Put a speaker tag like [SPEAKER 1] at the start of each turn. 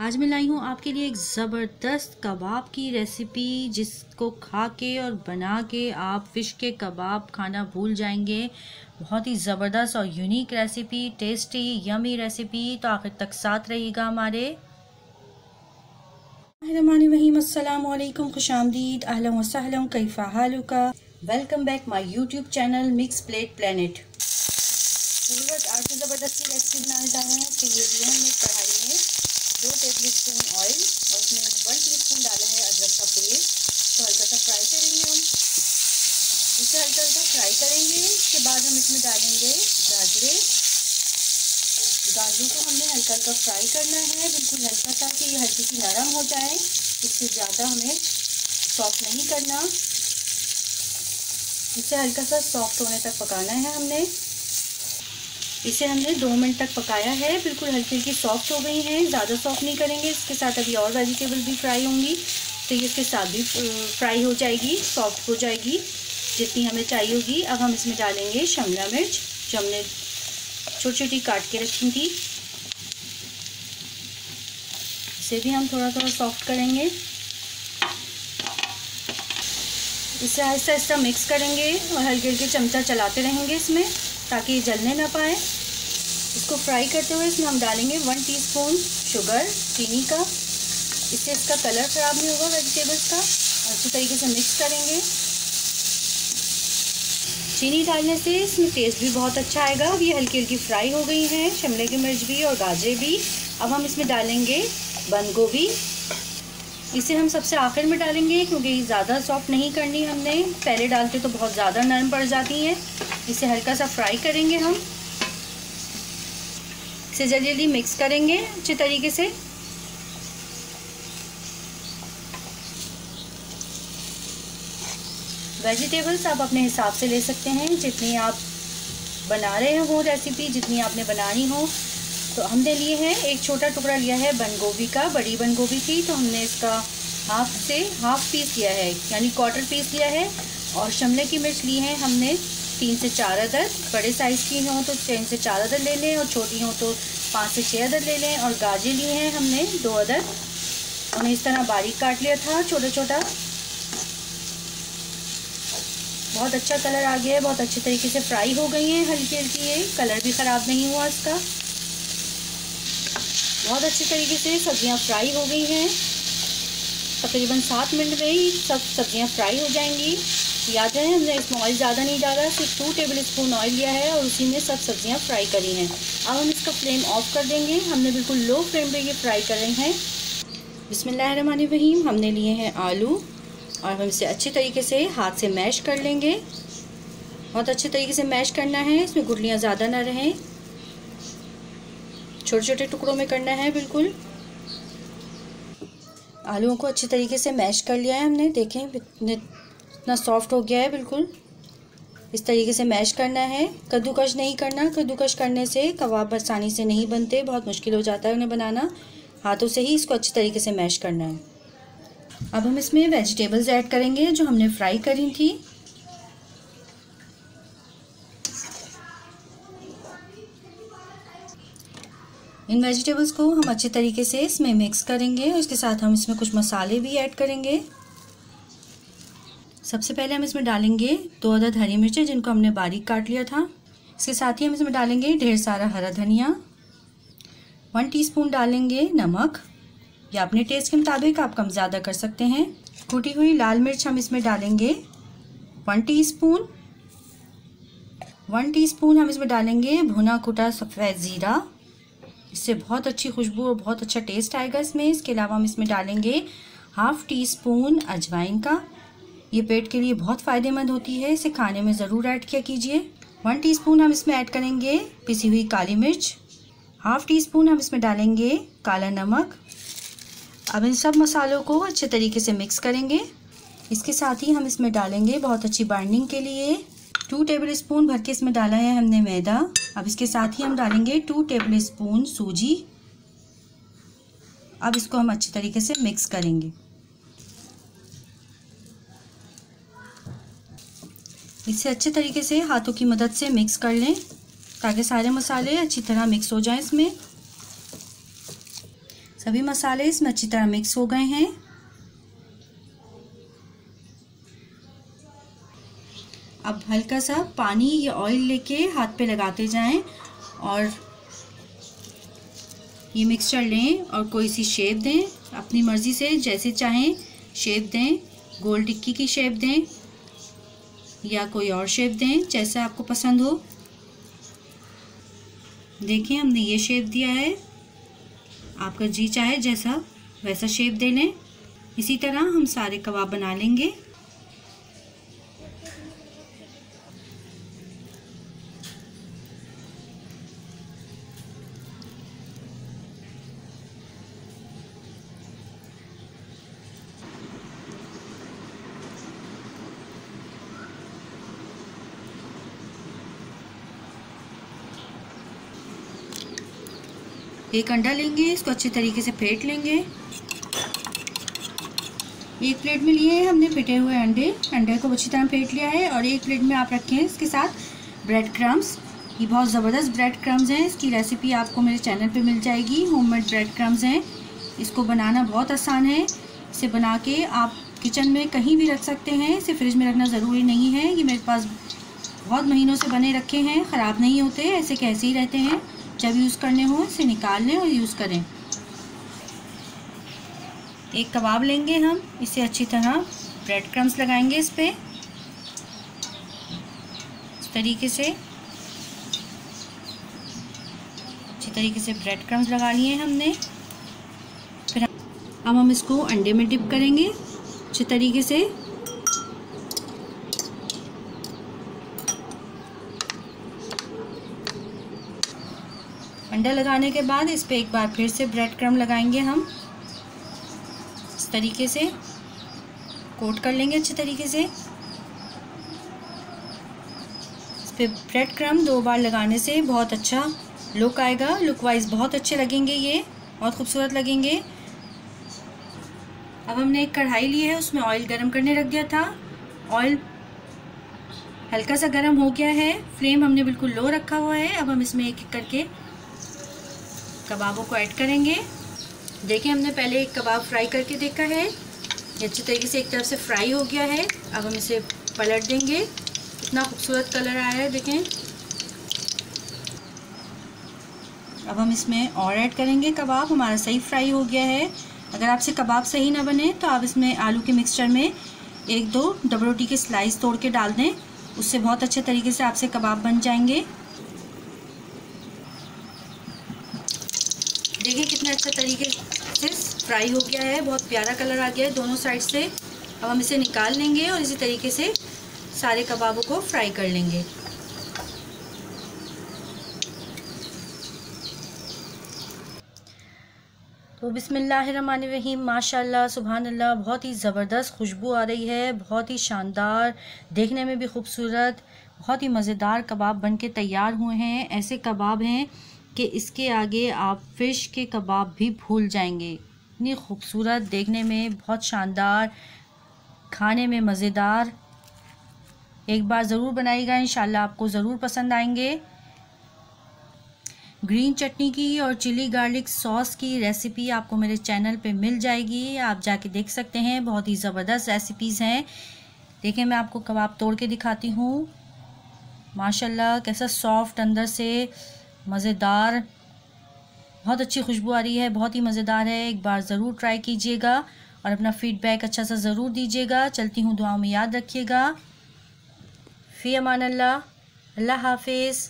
[SPEAKER 1] आज मैं लाई हूँ आपके लिए एक ज़बरदस्त कबाब की रेसिपी, जिसको खा के और बना के आप फ़िश के कबाब खाना भूल जाएंगे। बहुत ही ज़बरदस्त और unique recipe, tasty yummy recipe. तो आखिर तक साथ रहिएगा हमारे। रहीम, अस्सलाम वालेकुम, खुशामदीद, अहलन व सहलन, कैफा हालुका। Welcome back my YouTube channel mix plate planet. आज की ज़बरदस्ती रेसिपी बनाने जा रहे हैं। इसके लिए हमने कढ़ाई में 2 टेबल स्पून ऑयल और उसमें 1 टीस्पून डाला है अदरक का पेस्ट। तो हल्का सा फ्राई करेंगे हम इसे, हल्का हल्का फ्राई करेंगे। इसके बाद हम इसमें डालेंगे गाजरों को हमने हल्का हल्का फ्राई करना है, बिल्कुल हल्का सा, कि ये हल्की सी नरम हो जाए। इससे ज़्यादा हमें सॉफ्ट नहीं करना, इसे हल्का सा सॉफ्ट होने तक पकाना है हमने। इसे हमने 2 मिनट तक पकाया है, बिल्कुल हल्की हल्की सॉफ्ट हो गई हैं। ज़्यादा सॉफ्ट नहीं करेंगे। इसके साथ अभी और वेजिटेबल भी फ्राई होंगी, तो ये इसके साथ भी फ्राई हो जाएगी, सॉफ्ट हो जाएगी जितनी हमें चाहिए होगी। अब हम इसमें डालेंगे शिमला मिर्च, जो हमने छोटी छोटी काट के रखी थी। इसे भी हम थोड़ा थोड़ा सॉफ्ट करेंगे। इसे आहिस्ता आहिस्ता मिक्स करेंगे और हल्के हल्के चमचा चलाते रहेंगे इसमें, ताकि ये जलने ना पाए। इसको फ्राई करते हुए इसमें हम डालेंगे 1 टीस्पून शुगर, चीनी का। इससे इसका कलर ख़राब नहीं होगा वेजिटेबल्स का। और अच्छी तरीके से मिक्स करेंगे। चीनी डालने से इसमें टेस्ट भी बहुत अच्छा आएगा। अब ये हल्की हल्की फ्राई हो गई हैं, शिमला की मिर्च भी और गाजर भी। अब हम इसमें डालेंगे बंद गोभी। इसे हम सबसे आखिर में डालेंगे, क्योंकि ज़्यादा सॉफ्ट नहीं करनी हमने। पहले डालते तो बहुत ज़्यादा नरम पड़ जाती हैं। इसे हल्का सा फ्राई करेंगे हम। इसे जल्दी जल्दी मिक्स करेंगे अच्छे तरीके से। वेजिटेबल्स आप अपने हिसाब से ले सकते हैं, जितनी आप बना रहे हो रेसिपी, जितनी आपने बनानी हो। तो हमने लिए हैं, एक छोटा टुकड़ा लिया है बंद गोभी का, बड़ी बंद गोभी थी, तो हमने इसका हाफ पीस लिया है, यानी क्वार्टर पीस लिया है। और शिमला की मिर्च ली है हमने 3 से 4 अदद। बड़े साइज़ की हो तो 3 से 4 अदद ले लें, और छोटी हो तो 5 से 6 अदद ले लें। और गाजर लिए हैं हमने 2 अदद, उन्हें इस तरह बारीक काट लिया था छोटा छोटा। बहुत अच्छा कलर आ गया है, बहुत अच्छे तरीके से फ्राई हो गई हैं हल्की हल्की। ये कलर भी ख़राब नहीं हुआ इसका। बहुत अच्छे तरीके से सब्जियां फ्राई हो गई हैं। तकरीबन 7 मिनट में ही सब सब्जियां फ्राई हो जाएंगी। याद है, हमने इसमें ऑयल ज़्यादा नहीं डाला, सिर्फ 2 टेबल स्पून ऑयल लिया है और उसी में सब सब्जियां फ्राई करी हैं। अब हम इसका फ्लेम ऑफ कर देंगे। हमने बिल्कुल लो फ्लेम पे ये फ्राई कर रहे हैं। बिस्मिल्लाहिर्रहमानिर्रहीम। हमने लिए हैं आलू, और हम इसे अच्छे तरीके से हाथ से मैश कर लेंगे। बहुत अच्छे तरीके से मैश करना है, इसमें गुठलियाँ ज़्यादा ना रहें। छोटे छोटे टुकड़ों में करना है बिल्कुल। आलूओं को अच्छे तरीके से मैश कर लिया है हमने। देखें इतना सॉफ्ट हो गया है, बिल्कुल इस तरीके से मैश करना है। कद्दूकश नहीं करना, कद्दूकश करने से कबाब आसानी से नहीं बनते, बहुत मुश्किल हो जाता है उन्हें बनाना। हाथों से ही इसको अच्छे तरीके से मैश करना है। अब हम इसमें वेजिटेबल्स ऐड करेंगे जो हमने फ्राई करी थी। इन वेजिटेबल्स को हम अच्छे तरीके से इसमें मिक्स करेंगे, और इसके साथ हम इसमें कुछ मसाले भी ऐड करेंगे। सबसे पहले हम इसमें डालेंगे 2 अदद हरी मिर्चें, जिनको हमने बारीक काट लिया था। इसके साथ ही हम इसमें डालेंगे ढेर सारा हरा धनिया। 1 टीस्पून डालेंगे नमक, या अपने टेस्ट के मुताबिक आप कम ज़्यादा कर सकते हैं। कूटी हुई लाल मिर्च हम इसमें डालेंगे 1 टीस्पून। 1 टीस्पून हम इसमें डालेंगे भुना कुटा सफ़ेद ज़ीरा। इससे बहुत अच्छी खुशबू और बहुत अच्छा टेस्ट आएगा इसमें। इसके अलावा हम इसमें डालेंगे हाफ़ टी स्पून अजवाइन का। ये पेट के लिए बहुत फ़ायदेमंद होती है, इसे खाने में ज़रूर ऐड किया कीजिए। 1 टीस्पून हम इसमें ऐड करेंगे पिसी हुई काली मिर्च। हाफ़ टी स्पून हम इसमें डालेंगे काला नमक। अब इन सब मसालों को अच्छे तरीके से मिक्स करेंगे। इसके साथ ही हम इसमें डालेंगे, बहुत अच्छी बाइंडिंग के लिए, 2 टेबल स्पून भर के इसमें डाला है हमने मैदा। अब इसके साथ ही हम डालेंगे 2 टेबल स्पून सूजी। अब इसको हम अच्छे तरीके से मिक्स करेंगे। इसे अच्छे तरीके से हाथों की मदद से मिक्स कर लें, ताकि सारे मसाले अच्छी तरह मिक्स हो जाएं इसमें। सभी मसाले इसमें अच्छी तरह मिक्स हो गए हैं। अब हल्का सा पानी या ऑयल लेके हाथ पे लगाते जाएं और ये मिक्सचर लें और कोई सी शेप दें, अपनी मर्ज़ी से जैसे चाहें शेप दें। गोल टिक्की की शेप दें या कोई और शेप दें, जैसा आपको पसंद हो। देखिए हमने ये शेप दिया है, आपका जी चाहे जैसा वैसा शेप दे लें। इसी तरह हम सारे कबाब बना लेंगे। एक अंडा लेंगे, इसको अच्छे तरीके से फेंट लेंगे। एक प्लेट में लिए हैं हमने फेंटे हुए अंडे को अच्छी तरह फेंट लिया है। और एक प्लेट में आप रखें इसके साथ ब्रेड क्रम्स। ये बहुत ज़बरदस्त ब्रेड क्रम्स हैं, इसकी रेसिपी आपको मेरे चैनल पे मिल जाएगी। होममेड ब्रेड क्रम्स हैं, इसको बनाना बहुत आसान है। इसे बना के आप किचन में कहीं भी रख सकते हैं, इसे फ्रिज में रखना ज़रूरी नहीं है। ये मेरे पास बहुत महीनों से बने रखे हैं, ख़राब नहीं होते, ऐसे कैसे ही रहते हैं। जब यूज़ करने हो इसे निकाल लें और यूज़ करें। एक कबाब लेंगे हम, इसे अच्छी तरह ब्रेड क्रम्स लगाएंगे इस पे, इस तरीके से अच्छी तरीके से ब्रेड क्रम्स लगा लिए हमने। फिर अब हम इसको अंडे में डिप करेंगे अच्छे तरीके से। अंडा लगाने के बाद इस पे एक बार फिर से ब्रेड क्रम्ब लगाएंगे हम, इस तरीके से कोट कर लेंगे अच्छे तरीके से। इस पे ब्रेड क्रम्ब 2 बार लगाने से बहुत अच्छा लुक आएगा, लुक वाइज बहुत अच्छे लगेंगे, ये बहुत खूबसूरत लगेंगे। अब हमने एक कढ़ाई ली है, उसमें ऑयल गरम करने रख दिया था। ऑयल हल्का सा गरम हो गया है, फ्लेम हमने बिल्कुल लो रखा हुआ है। अब हम इसमें एक एक करके कबाबों को ऐड करेंगे। देखिए हमने पहले एक कबाब फ्राई करके देखा है, ये अच्छी तरीके से एक तरफ से फ्राई हो गया है। अब हम इसे पलट देंगे, कितना खूबसूरत कलर आया है देखें। अब हम इसमें और ऐड करेंगे कबाब, हमारा सही फ्राई हो गया है। अगर आपसे कबाब सही ना बने तो आप इसमें आलू के मिक्सचर में 1-2 डबल रोटी के स्लाइस तोड़ के डाल दें, उससे बहुत अच्छे तरीके से आपसे कबाब बन जाएंगे। देखिए कितना अच्छा तरीके से फ्राई हो गया है, बहुत प्यारा कलर आ गया है दोनों साइड से। अब हम इसे निकाल लेंगे और इसी तरीके से सारे कबाबों को फ्राई कर लेंगे। तो बिस्मिल्लाहिर्रहमानिर्रहीम, माशाल्लाह सुभान अल्लाह, बहुत ही ज़बरदस्त खुशबू आ रही है, बहुत ही शानदार, देखने में भी खूबसूरत, बहुत ही मज़ेदार कबाब बनके तैयार हुए हैं। ऐसे कबाब हैं कि इसके आगे आप फ़िश के कबाब भी भूल जाएंगे। इतनी खूबसूरत, देखने में बहुत शानदार, खाने में मज़ेदार। एक बार ज़रूर बनाइएगा, इंशाल्लाह आपको ज़रूर पसंद आएंगे। ग्रीन चटनी की और चिली गार्लिक सॉस की रेसिपी आपको मेरे चैनल पे मिल जाएगी, आप जाके देख सकते हैं। बहुत ही ज़बरदस्त रेसिपीज़ हैं। देखिए मैं आपको कबाब तोड़ के दिखाती हूँ, माशाल्लाह कैसा सॉफ्ट, अंदर से मज़ेदार, बहुत अच्छी खुशबू आ रही है, बहुत ही मज़ेदार है। एक बार ज़रूर ट्राई कीजिएगा और अपना फ़ीडबैक अच्छा सा ज़रूर दीजिएगा। चलती हूँ, दुआओं में याद रखिएगा। फ़ी अमान अल्लाह, अल्लाह हाफिज़।